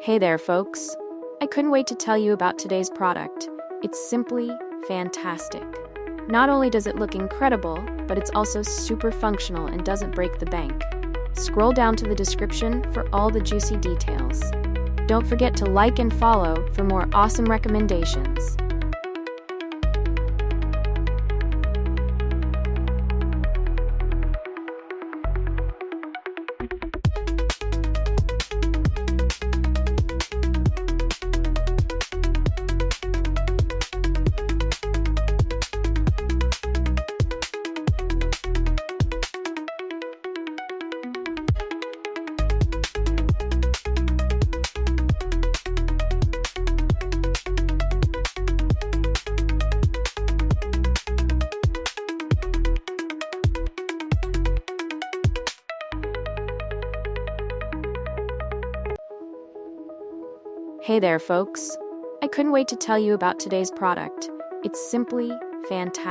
Hey there, folks. I couldn't wait to tell you about today's product. It's simply fantastic. Not only does it look incredible, but it's also super functional and doesn't break the bank. Scroll down to the description for all the juicy details. Don't forget to like and follow for more awesome recommendations. Hey there, folks. I couldn't wait to tell you about today's product. It's simply fantastic.